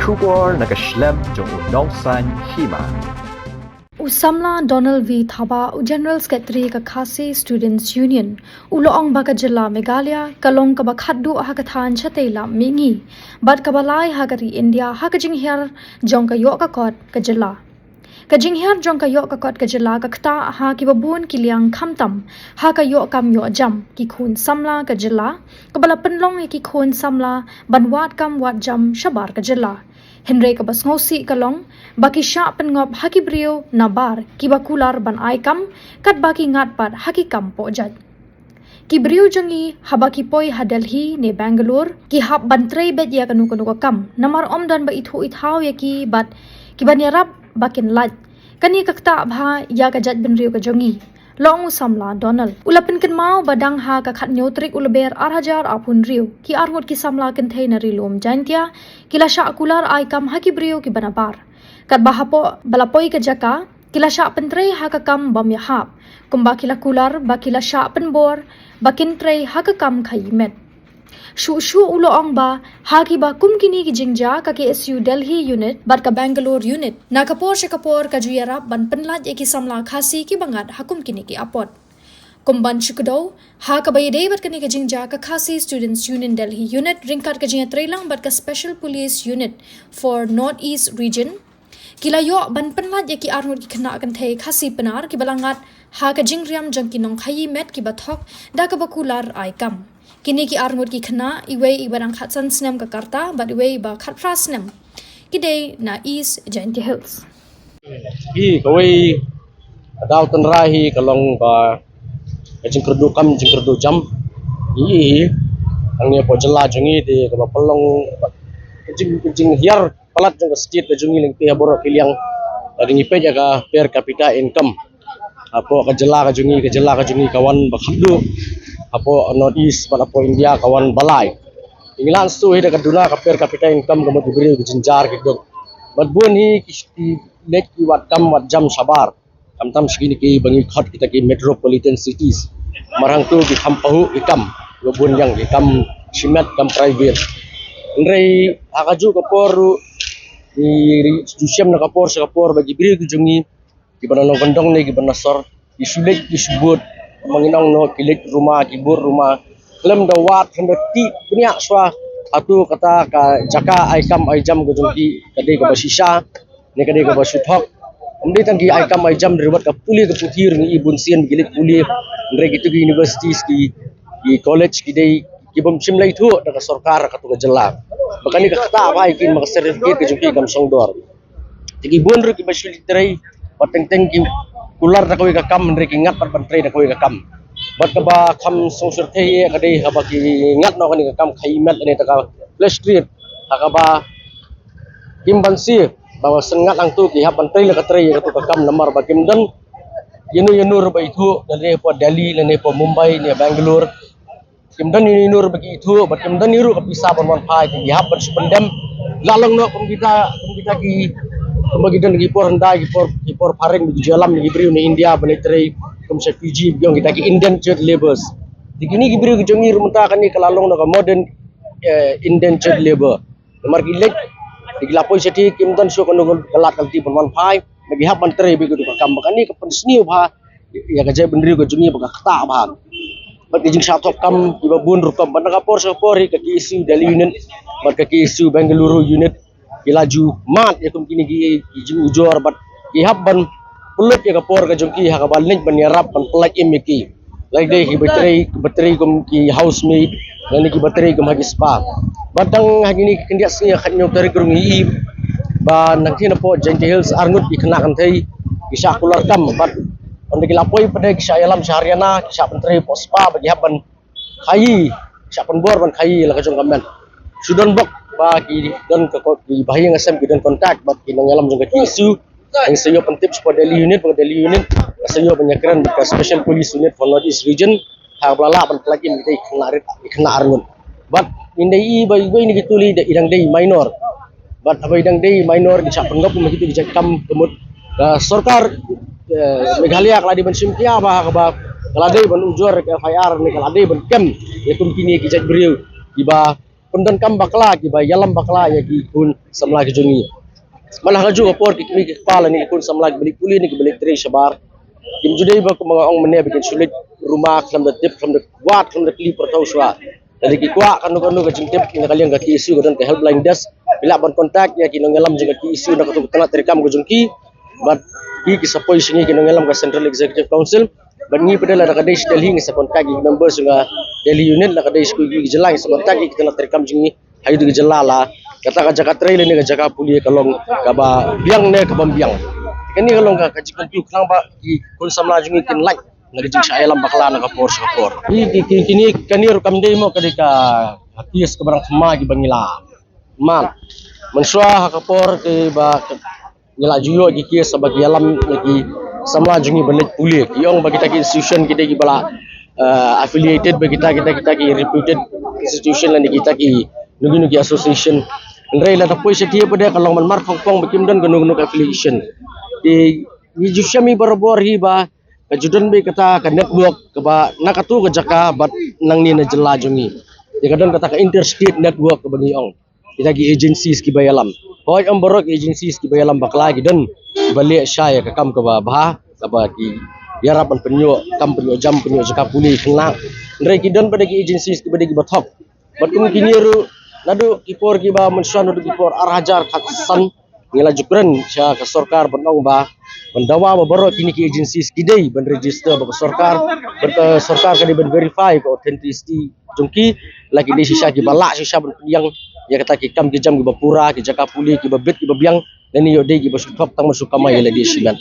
Shubor nakaslem jong unongsan hima. Usamla Donald V. Thaba, General Secretary ka Khasi Students Union, Uloong Baka Jilla Meghalaya, Kalong ka Bakhaddu Hakathan Chatela Mingi, Bat Kabalai Hagari India, Hakajing Her, Jonka Yoka Kot ka Jilla. Kajing her Jonka Yoka Kot ka Jilla ka Kta ha Kibabun Kiliang Kamtam, Haka Yok Kam Yo Jam, Kikun Samla ka Jilla, Kabala Penlong Kikun Samla, Banwat Kam Wat Jam, Shabar ka Jilla. Henry ka basngosi kalong baki sya pengop haki brio nabar kiba kular ban aikam kat baki ngatpat haki kampo jad ki brio jangi habaki poi hadelhi ne Bangalore ki hab bantrei bet ya kanu kam namar omdan ba ithu ithau ya ki bat ki ban yarab bakin lat kani kakta bha ya ka jad ben rio ka jangi Long Samla Donald ulapin kan mau badang ha ka khat neutrik ulber arhajar apun rio ki arngot ki samla container rilom jantia kila sha kular aikam haki brio ki banabar kat bahapo balapoi ka jaka kila sha pentrei ha ka kam bam ya hap kumba kila kular bakila sha penbor bakin trei ha ka kam khaimet Shu uloong ba haki ba kumkini ki jingja ka KSU Delhi unit bat ka Bangalore unit na kapor ka juyarap ban penlat eki samla khasi ki bangat hakum kini ki apot kumban shukdo ha ka bayde bat kani ka jingja ka Khasi Students Union Delhi unit ringkat ka jinga trailang bat ka Special Police Unit for North East region kila yo ban penlat eki arnut ki khna kan thei khasi penar ki balangat ha ka jingriam jangki nong khayi met ki bathok da ka bakular aikam kini ki arngut ki khna iwe ibarang khatsan snem ka karta but iwe ba khatfra snem kidei na East Jaintia Hills hi kawai daw tan rahi kalong ba jingkerdu kam jingkerdu jam hi ang ne po jala jungi de ka palong jing hiar palat jong state jungi ling te boro kiliang ringi pe jaga per capita income apo ka jala ka jungi kawan bakhdu apo North East pada apo India kawan balai inglan su hida kaduna ka per capita income ka modibri jinjar gitu bat bun hi ki lek ki wat kam wat jam sabar kam tam segini ki bangi khat kita ki metropolitan cities marang tu ki khampahu ikam bun yang ikam simet kam private nrei akaju ka poru di jusiam na kapor sa kapor bagi bri ki jungi ki banano gondong ne ki banasor ki sulek ki subut menginang no kilik rumah kibur rumah lem dawat hendak punya swa atu kata ka jaka aikam aijam gojongki kade ka basisa ne kade ka basuthok amdi tangki aikam aijam riwat ka puli ka puthir ni ibun sien gilik puli ndre gitu ki universities ki college ki dei ki bom simlai thu da sarkar ka tu jela bakani ka kata ba ikin mak certificate ka jongki kam songdor tigi bun ru ki basulitrai pateng teng ki kular na kawai kakam nri ki ngat pat pantrai na kawai kakam bat ka ba kham songser the ka dei ha ba ki ngat no kani kakam khaimet ane ta ka flash street ha ba kim bansi bawa sengat ang tu ki ha pantrai la ka trai ka tu kakam namar ba kim dan yenu ba itu dari po Delhi ne po Mumbai ne Bangalore kim dan yenu ba ki itu bat kim dan niru ka pisa bon phai ki ha ban sependam lalong no kum kita ki kemudian lagi por hendak lagi por paring di jalan lagi beri di India benetrei kemudian Fiji biang kita ki indentured laborers di kini ki beri kejongi rumunta kan ni kalalong nak modern indentured labor nomor gilek di lapoi seti kimton so kono galat kalti pon phai bagi hab mantre bi ku kam kan ni kapan sniu bha ya ka jai bendri kejongi baka kata bha bat jing sat kam iba bun rukam banaka por so pori ka ki isu Delhi unit bat ka ki isu Bangalore unit ilaju mat ya kum kini gi ujor bat ki habban pulut ya kapor ka jongki ha ka balnik ban yarap ban plak imiki like dei ki bateri kum ki housemate dan ki bateri kum hagi spa batang hagini kindia sia khanyo dari grungi ba nangthi na po Jaintia Hills arngut ikna kan thei kisah kular kam bat onde ki lapoi pada kisah alam sehariana kisah penteri po spa bagi habban khai kisah penbor ban khai la ka jong kamen sudon bok ba ki dan ke bahaya ngasem ki dan kontak bat ki nang alam juga isu yang sayo pentip for Delhi unit sayo penyakran ke Special Police Unit for North East region ha blala ban lagi mi kena arngun bat indai ba ini kituli da idang dei minor bat abai idang dei minor di sak penggap begitu di jakam kemut sarkar Meghalaya keladi ban simtia ba keladi ban ujor ke FIR ni keladi ban kem ya kum kini ki jak beriu iba pundan kam bakla ki ba yalam bakla ya ki kun samla ki jongi malah ngaju opor ki kimi ki kepala ni kun samla ki balik puli ni ki balik tri sabar kim judai ba ko mga ong mane bikin sulit rumah kam da tip kam da wat kam da kli pertau swa dari ki kwa kanu ka jintip ki kalian ka ki isu dan ka helpline desk bila ban kontak ya ki nongelam juga ki isu na ko tengah terikam ko jungki but ki sapoi singi ki nongelam ka Central Executive Council bangi padala na kadai Delhi ng sa kontak ki members nga Delhi unit na kadai ku ki jelang sa kontak ki tengah terikam jingi hayu di jelala kata ka jaka trail ni ka jaka puli kalong ka ba biang ne ka bambiang kani kalong ka jikon tu klang ba ki kun samla jingi kin like nagajing sa alam bakla na kapor sa kapor kini kanir kamdey mo kadika hatis ka barang sama gi bangila man manswa kapor ke ba nila juyo gi ki sa bagi alam gi samla jungi balik puli yong bagi ta institution kita gi bala affiliated bagi kita ki reputed institution lan kita ki nugi association ndrei la tapoi setia pada kalong man mar pong bikim dan gunung affiliation di jusyami barabor hi ba kajudan be kata ka network ka ba nakatu ka jaka bat nang ni na jela jungi di kadang kata ka interstate network ka bangiong kita gi agencies ki bayalam hoy ang borok agencies ki bayalam bakla gi dan balik syaya ka kam ka ba ka ba ki yarapan penyo kam penyo jam penyo jaka puli kena ndrei ki dan pada ki agencies ki pada ki bathok bat kum kiniru nadu kipor ki ba mensuan nadu kipor arhajar khatsan ngila jukran sya ka sarkar banong ba mendawa baru kini ki agencies kidai ban register ba sarkar sarkar kadi ban verify ka authenticity jungki lagi di sisa ki balak sisa ban yang ya kata ki kam ki jam ki bapura ki jaka puli ki babet ki babiang dan yo dei ki basutok tang masuk kamay la di silan